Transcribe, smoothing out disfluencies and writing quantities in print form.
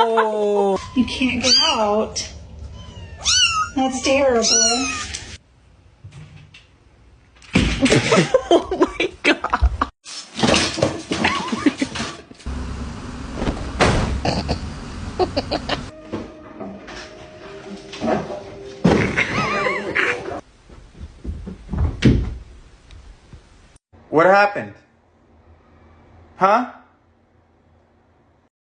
You can't get out. That's terrible. Oh my god. What happened? Huh?